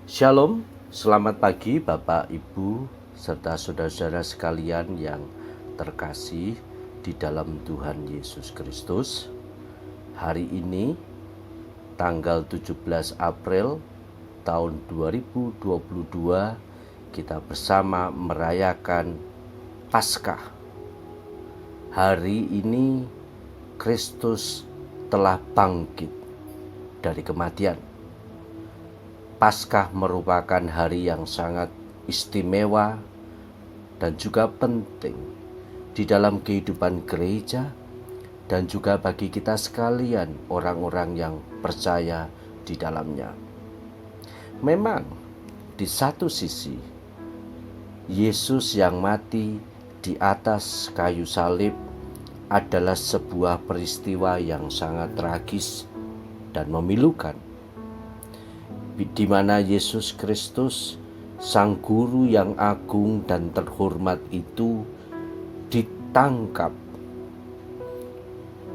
Shalom, selamat pagi Bapak, Ibu, serta saudara-saudara sekalian yang terkasih di dalam Tuhan Yesus Kristus. Hari ini, tanggal 17 April tahun 2022, kita bersama merayakan Paskah. Hari ini, Kristus telah bangkit dari kematian. Paskah merupakan hari yang sangat istimewa dan juga penting di dalam kehidupan gereja dan juga bagi kita sekalian orang-orang yang percaya di dalamnya. Memang di satu sisi Yesus yang mati di atas kayu salib adalah sebuah peristiwa yang sangat tragis dan memilukan, di mana Yesus Kristus, Sang Guru yang agung dan terhormat itu, ditangkap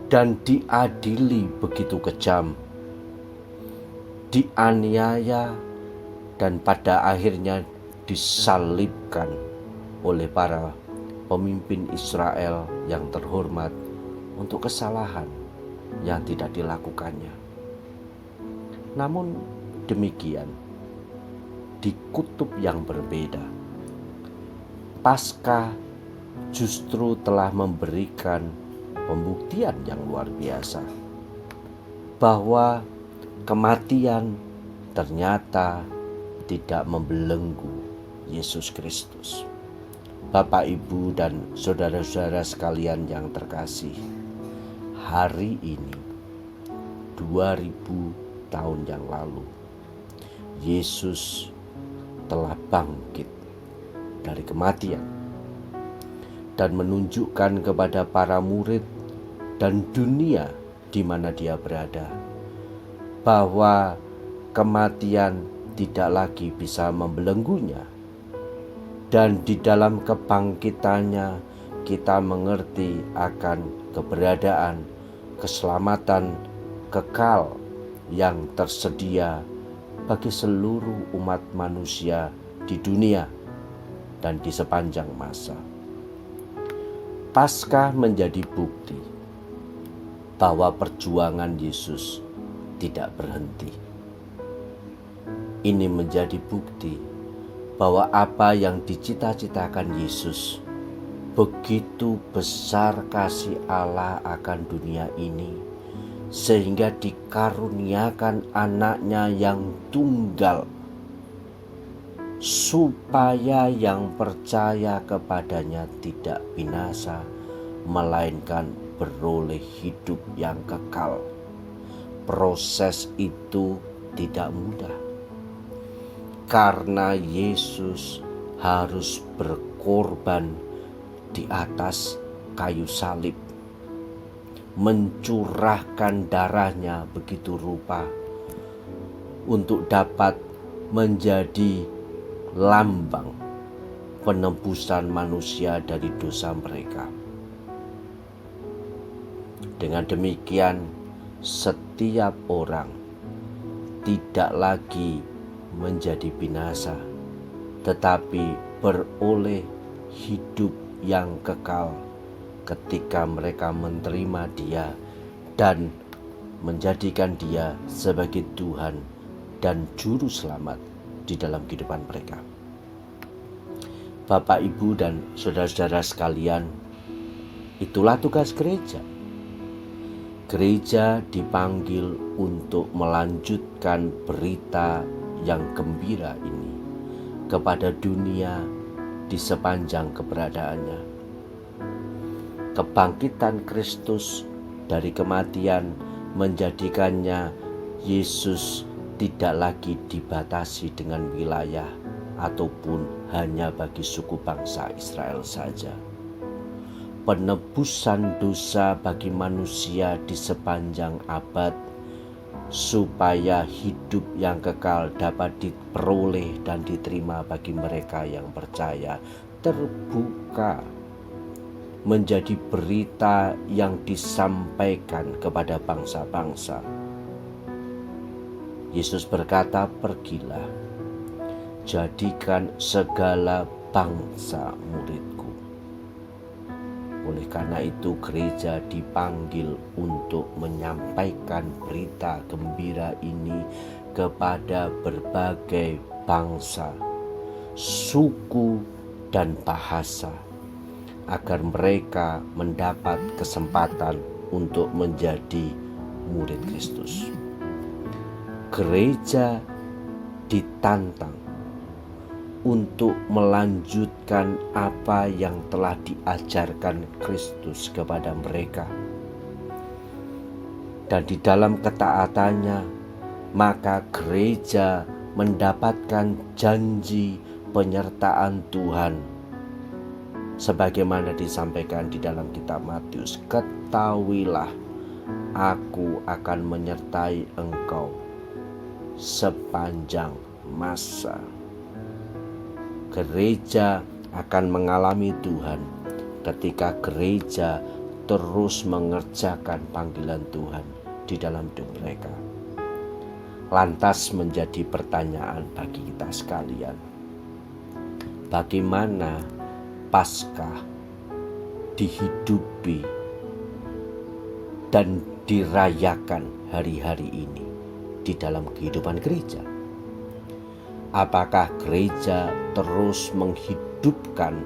dan diadili begitu kejam, dianiaya, dan pada akhirnya disalibkan oleh para pemimpin Israel yang terhormat untuk kesalahan yang tidak dilakukannya. Namun demikian, di kutub yang berbeda, Paskah justru telah memberikan pembuktian yang luar biasa bahwa kematian ternyata tidak membelenggu Yesus Kristus. Bapak, Ibu, dan saudara-saudara sekalian yang terkasih, hari ini 2000 tahun yang lalu, Yesus telah bangkit dari kematian dan menunjukkan kepada para murid dan dunia di mana dia berada bahwa kematian tidak lagi bisa membelenggunya, dan di dalam kebangkitannya kita mengerti akan keberadaan keselamatan kekal yang tersedia bagi seluruh umat manusia di dunia dan di sepanjang masa. Paskah menjadi bukti bahwa perjuangan Yesus tidak berhenti. Ini menjadi bukti bahwa apa yang dicita-citakan Yesus, begitu besar kasih Allah akan dunia ini, sehingga dikaruniakan anaknya yang tunggal, supaya yang percaya kepadanya tidak binasa, melainkan beroleh hidup yang kekal. Proses itu tidak mudah, karena Yesus harus berkorban di atas kayu salib, mencurahkan darahnya begitu rupa untuk dapat menjadi lambang penebusan manusia dari dosa mereka. Dengan demikian, setiap orang tidak lagi menjadi binasa, tetapi beroleh hidup yang kekal ketika mereka menerima Dia dan menjadikan Dia sebagai Tuhan dan Juru Selamat di dalam kehidupan mereka. Bapak, Ibu, dan saudara-saudara sekalian, itulah tugas gereja. Gereja dipanggil untuk melanjutkan berita yang gembira ini kepada dunia di sepanjang keberadaannya. Kebangkitan Kristus dari kematian menjadikannya Yesus tidak lagi dibatasi dengan wilayah ataupun hanya bagi suku bangsa Israel saja. Penebusan dosa bagi manusia di sepanjang abad, supaya hidup yang kekal dapat diperoleh dan diterima bagi mereka yang percaya, terbuka menjadi berita yang disampaikan kepada bangsa-bangsa. Yesus berkata, "Pergilah jadikan segala bangsa muridku. Oleh karena itu gereja dipanggil untuk menyampaikan berita gembira ini kepada berbagai bangsa, suku, dan bahasa, agar mereka mendapat kesempatan untuk menjadi murid Kristus. Gereja ditantang untuk melanjutkan apa yang telah diajarkan Kristus kepada mereka. Dan di dalam ketaatannya, maka gereja mendapatkan janji penyertaan Tuhan. Sebagaimana disampaikan di dalam kitab Matius, ketahuilah aku akan menyertai engkau sepanjang masa. Gereja akan mengalami Tuhan ketika gereja terus mengerjakan panggilan Tuhan di dalam hidup mereka. Lantas menjadi pertanyaan bagi kita sekalian, bagaimana Paskah dihidupi dan dirayakan hari-hari ini di dalam kehidupan gereja? Apakah gereja terus menghidupkan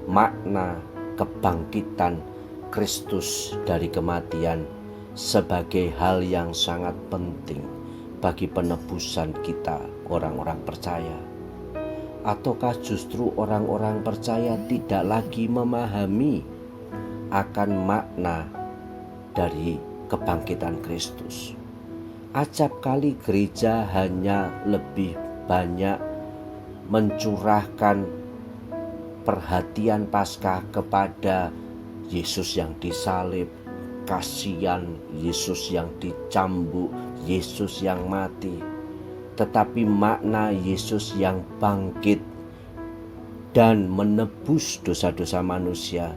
makna kebangkitan Kristus dari kematian sebagai hal yang sangat penting bagi penebusan kita orang-orang percaya? Ataukah justru orang-orang percaya tidak lagi memahami akan makna dari kebangkitan Kristus? Acap kali gereja hanya lebih banyak mencurahkan perhatian Paskah kepada Yesus yang disalib, kasihan Yesus yang dicambuk, Yesus yang mati. Tetapi makna Yesus yang bangkit dan menebus dosa-dosa manusia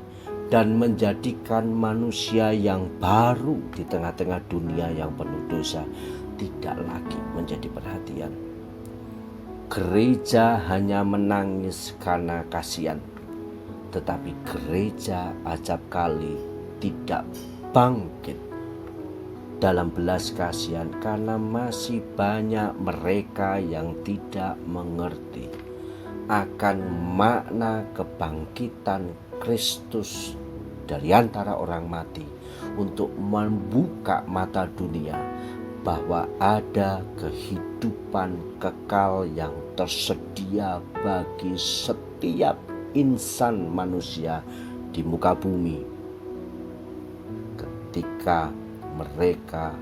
dan menjadikan manusia yang baru di tengah-tengah dunia yang penuh dosa tidak lagi menjadi perhatian. Gereja hanya menangis karena kasihan, tetapi gereja acap kali tidak bangkit dalam belas kasihan karena masih banyak mereka yang tidak mengerti akan makna kebangkitan Kristus dari antara orang mati, untuk membuka mata dunia bahwa ada kehidupan kekal yang tersedia bagi setiap insan manusia di muka bumi ketika mereka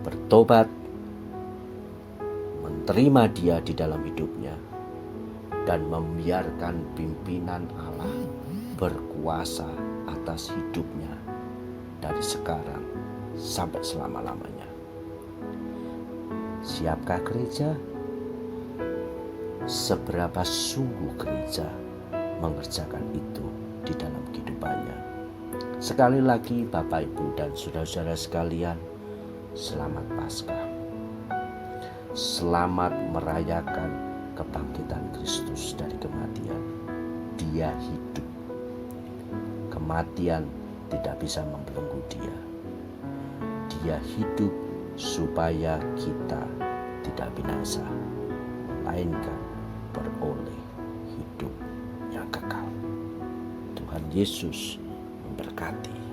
bertobat, menerima Dia di dalam hidupnya, dan membiarkan pimpinan Allah berkuasa atas hidupnya dari sekarang sampai selama-lamanya. Siapkah gereja? Seberapa sungguh gereja mengerjakan itu di dalam kehidupannya? Sekali lagi Bapak, Ibu, dan saudara-saudara sekalian, selamat Paskah. Selamat merayakan kebangkitan Kristus dari kematian. Dia hidup. Kematian tidak bisa membelenggu Dia. Dia hidup supaya kita tidak binasa, melainkan beroleh hidup yang kekal. Tuhan Yesus memberkati.